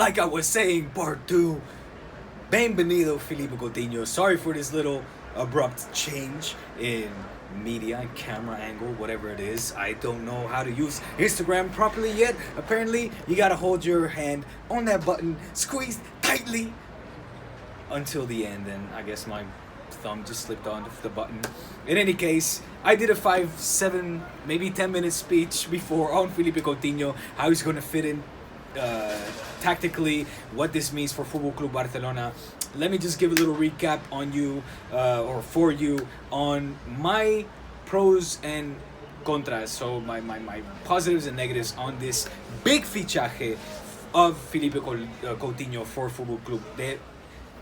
like I was saying, part 2. Bienvenido, Filipe Coutinho. Sorry for this little abrupt change in media and camera angle, whatever it is. I don't know how to use Instagram properly yet. Apparently, you gotta hold your hand on that button, squeeze tightly until the end, and I guess my thumb just slipped onto the button. In any case, I did a 5, 7, maybe 10-minute speech before on Filipe Coutinho, how he's going to fit in tactically, what this means for Football Club Barcelona. Let me just give a little recap on you, or for you, on my pros and contras, so my positives and negatives on this big fichaje of Filipe Coutinho for Football Club de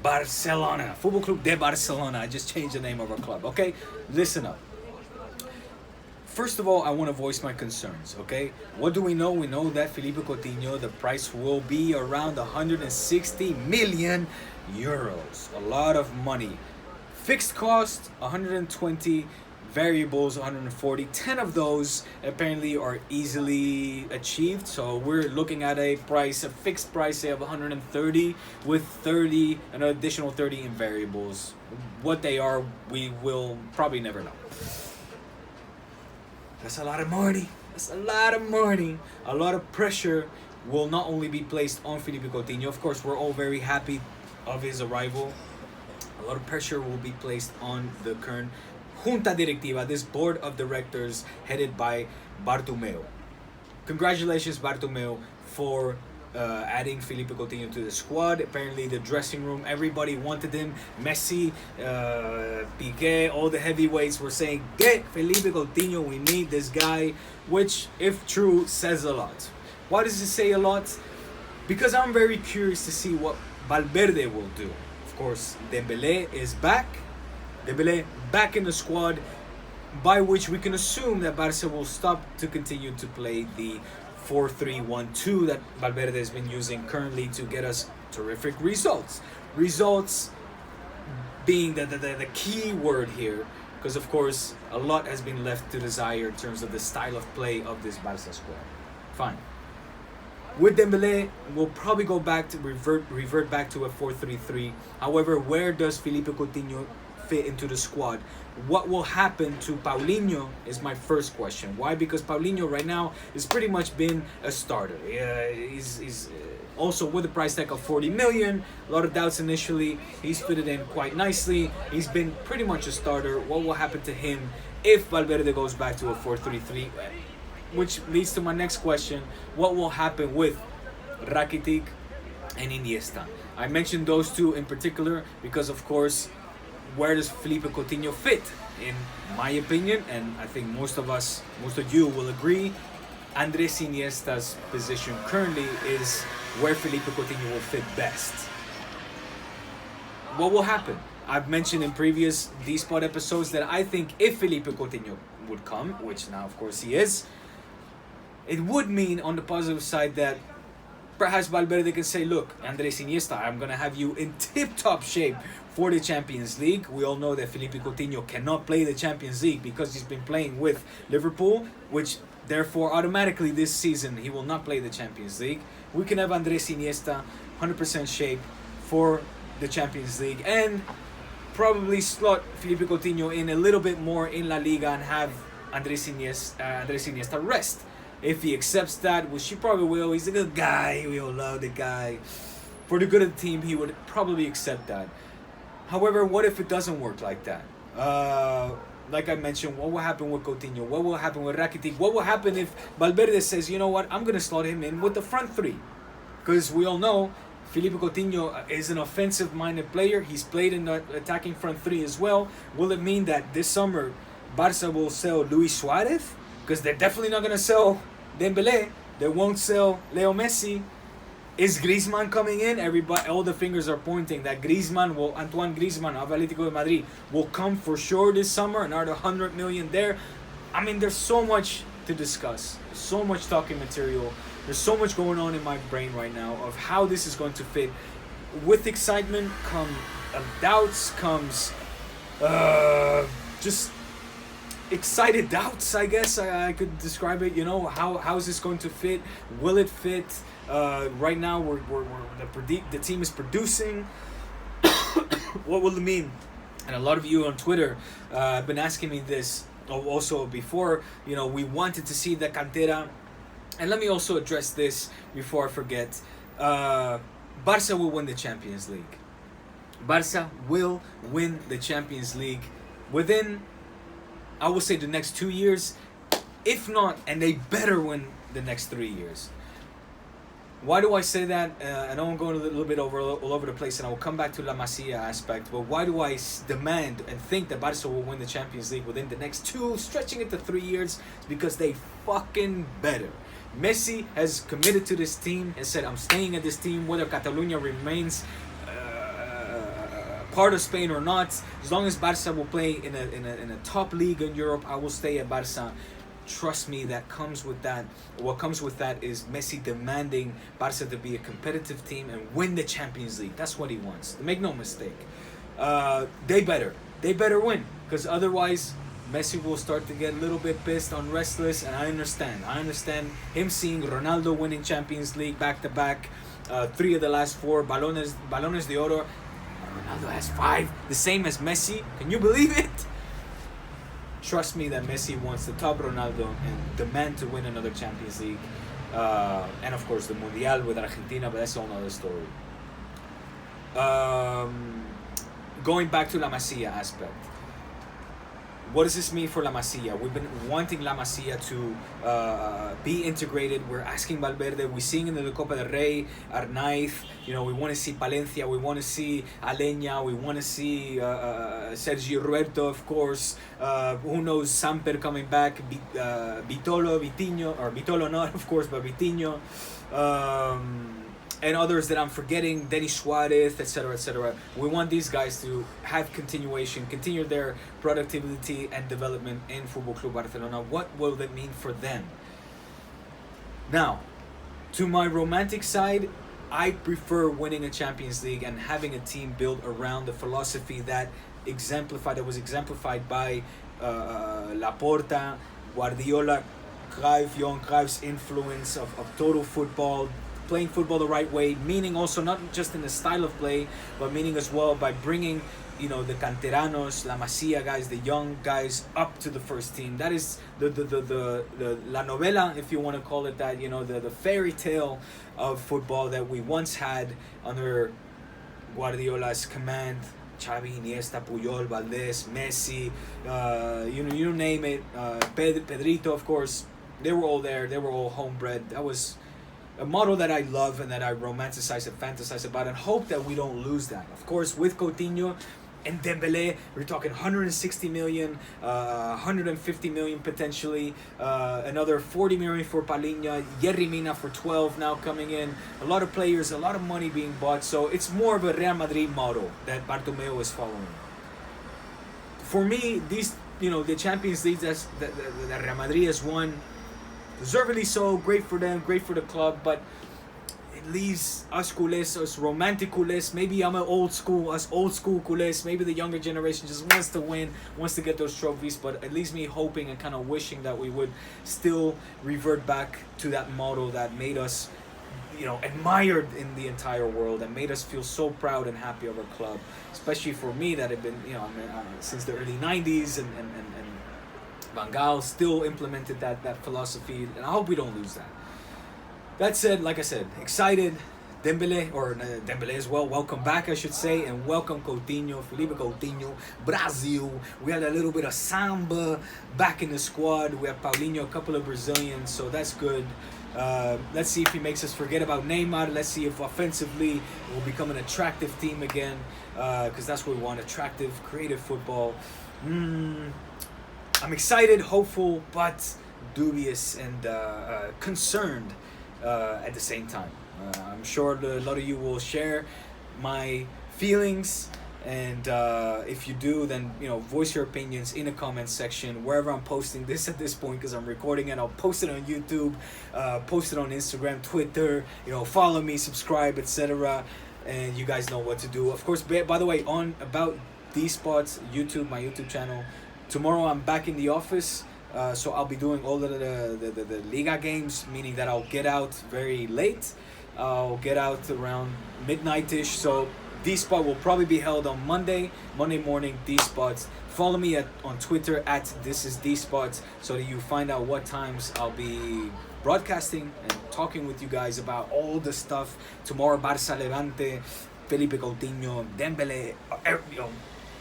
Barcelona. Football Club de Barcelona. I just changed the name of our club, okay? Listen up. First of all, I want to voice my concerns, okay? What do we know? We know that Filipe Coutinho, the price will be around 160 million euros. A lot of money. Fixed cost, 120. Variables, 140. 10 of those apparently are easily achieved. So we're looking at a fixed price, say, of 130 with 30, an additional 30 in variables. What they are, we will probably never know. That's a lot of money. That's a lot of money. A lot of pressure will not only be placed on Filipe Coutinho. Of course, we're all very happy of his arrival. A lot of pressure will be placed on the current Junta Directiva, this board of directors headed by Bartomeu. Congratulations, Bartomeu, for adding Filipe Coutinho to the squad. Apparently, the dressing room, everybody wanted him. Messi, Piqué, all the heavyweights were saying, get Filipe Coutinho, we need this guy, which, if true, says a lot. Why does it say a lot? Because I'm very curious to see what Valverde will do. Of course, Dembélé is back. Dembélé back in the squad, by which we can assume that Barca will stop to continue to play the 4-3-1-2 that Valverde has been using currently to get us terrific results. Results being the key word here, because of course a lot has been left to desire in terms of the style of play of this Barca squad. Fine. With Dembélé, we'll probably go back to revert back to a 4-3-3. However, where does Filipe Coutinho fit into the squad? What will happen to Paulinho is my first question. Why? Because Paulinho right now has pretty much been a starter. He's also with a price tag of 40 million. A lot of doubts initially. He's fitted in quite nicely. He's been pretty much a starter. What will happen to him if Valverde goes back to a 4-3-3? Which leads to my next question. What will happen with Rakitic and Iniesta? I mentioned those two in particular because, of course, where does Filipe Coutinho fit? In my opinion, and I think most of you will agree, Andres Iniesta's position currently is where Filipe Coutinho will fit best. What will happen? I've mentioned in previous D-Spot episodes that I think if Filipe Coutinho would come, which now of course he is, it would mean on the positive side that perhaps Valverde can say, look, Andres Iniesta, I'm going to have you in tip-top shape for the Champions League. We all know that Filipe Coutinho cannot play the Champions League because he's been playing with Liverpool, which therefore automatically this season he will not play the Champions League. We can have Andres Iniesta 100% shape for the Champions League and probably slot Filipe Coutinho in a little bit more in La Liga and have Andres Iniesta rest. If he accepts that, which he probably will, he's a good guy, we all love the guy. For the good of the team, he would probably accept that. However, what if it doesn't work like that? Like I mentioned, what will happen with Coutinho? What will happen with Rakitic? What will happen if Valverde says, you know what, I'm going to slot him in with the front three? Because we all know Filipe Coutinho is an offensive-minded player. He's played in the attacking front three as well. Will it mean that this summer Barca will sell Luis Suarez? Because they're definitely not going to sell Dembélé. They won't sell Leo Messi. Is Griezmann coming in? Everybody, all the fingers are pointing that Antoine Griezmann of Atlético de Madrid will come for sure this summer. Another 100 million there. I mean, there's so much to discuss. There's so much talking material. There's so much going on in my brain right now of how this is going to fit. With excitement come doubts, comes just excited doubts, I guess I could describe it. You know, how is this going to fit? Will it fit? Right now, the team is producing. What will it mean? And a lot of you on Twitter have been asking me this also before. You know, we wanted to see the cantera. And let me also address this before I forget. Barca will win the Champions League. Barca will win the Champions League within, I will say, the next 2 years. If not, and they better win the next 3 years. Why do I say that? I know I'm going a little bit all over the place, and I will come back to La Masia aspect. But why do I demand and think that Barca will win the Champions League within the next 2, stretching it to 3 years? It's because they fucking better. Messi has committed to this team and said, I'm staying at this team, whether Catalonia remains part of Spain or not. As long as Barca will play in a top league in Europe, I will stay at Barca. Trust me, that comes with that. What comes with that is Messi demanding Barca to be a competitive team and win the Champions League. That's what he wants. Make no mistake. They better win, because otherwise Messi will start to get a little bit pissed and restless. And I understand him seeing Ronaldo winning Champions League back to back, 3 of the last 4 balones de oro. Ronaldo has 5, the same as Messi. Can you believe it? Trust me that Messi wants to top Ronaldo and demand to win another Champions League. And of course the Mundial with Argentina, but that's a whole other story. Going back to La Masia aspect. What does this mean for La Masia? We've been wanting La Masia to be integrated. We're asking Valverde. We're seeing in the Copa del Rey, Arnaiz. You know, we want to see Palencia. We want to see Aleña. We want to see Sergio Roberto, of course. Who knows? Samper coming back. Vitinho, or Vitolo not, of course, but Vitinho. And others that I'm forgetting, Denis Suarez, etc., etc. We want these guys to have continuation, continue their productivity and development in Football Club Barcelona. What will that mean for them? Now, to my romantic side, I prefer winning a Champions League and having a team built around the philosophy that was exemplified by Laporta, Guardiola, Cruyff, Johan Cruyff's influence of total football, playing football the right way, meaning also not just in the style of play, but meaning as well by bringing, you know, the canteranos, La Masia guys, the young guys up to the first team. That is the la novela, if you want to call it that, you know, the fairy tale of football that we once had under Guardiola's command. Xavi, Iniesta, Puyol, Valdés, Messi, you name it, Pedrito, of course. They were all there. They were all homebred. That was a model that I love and that I romanticize and fantasize about, and hope that we don't lose that. Of course, with Coutinho and Dembele, we're talking 160 million, 150 million potentially, another 40 million for Palhinha, Yerry Mina for 12 now coming in. A lot of players, a lot of money being bought. So it's more of a Real Madrid model that Bartomeu is following. For me, these, you know, the Champions League that Real Madrid has won, deservedly so, great for them, great for the club, but it leaves us culés, us romantic culés. Maybe I'm us old school culés. Maybe the younger generation just wants to win, wants to get those trophies, but it leaves me hoping and kind of wishing that we would still revert back to that model that made us, you know, admired in the entire world and made us feel so proud and happy of our club, especially for me that had been, you know, since the early 90s and Van Gaal still implemented that philosophy, and I hope we don't lose that. That said, like I said, excited. Dembele as well, welcome back, I should say, and welcome Coutinho, Philippe Coutinho, Brazil. We had a little bit of samba back in the squad. We have Paulinho, a couple of Brazilians, so that's good. Let's see if he makes us forget about Neymar. Let's see if offensively it will become an attractive team again, because that's what we want, attractive, creative football. I'm excited, hopeful, but dubious and concerned at the same time. I'm sure a lot of you will share my feelings, and if you do, then, you know, voice your opinions in the comments section wherever I'm posting this at this point, because I'm recording it. I'll post it on YouTube, post it on Instagram, Twitter. You know, follow me, subscribe, etc. And you guys know what to do. Of course, by the way, on about these spots, YouTube, my YouTube channel, Tomorrow I'm back in the office, so I'll be doing all of the Liga games, meaning that I'll get out very late. I'll get out around midnight-ish, so D-Spot will probably be held on Monday morning, D-Spots. Follow me on Twitter at thisisDSpots so that you find out what times I'll be broadcasting and talking with you guys about all the stuff. Tomorrow, Barça Levante, Philippe Coutinho, Dembele.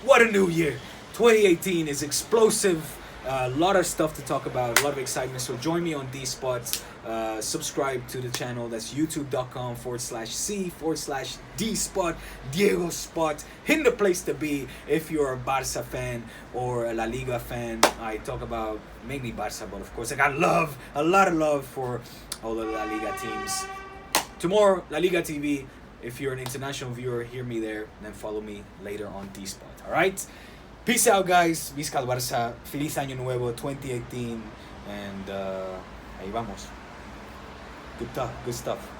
What a new year. 2018 is explosive. A lot of stuff to talk about, a lot of excitement. So join me on D-Spots. Subscribe to the channel. That's youtube.com/C/D-Spot, Diego Spot. In the place to be if you're a Barca fan or a La Liga fan. I talk about mainly Barca, but of course I got a lot of love for all the La Liga teams. Tomorrow, La Liga TV. If you're an international viewer, hear me there. And then follow me later on D-Spot. All right? Peace out, guys. Visca el Barça. Feliz Año Nuevo 2018. And ahí vamos. Good stuff.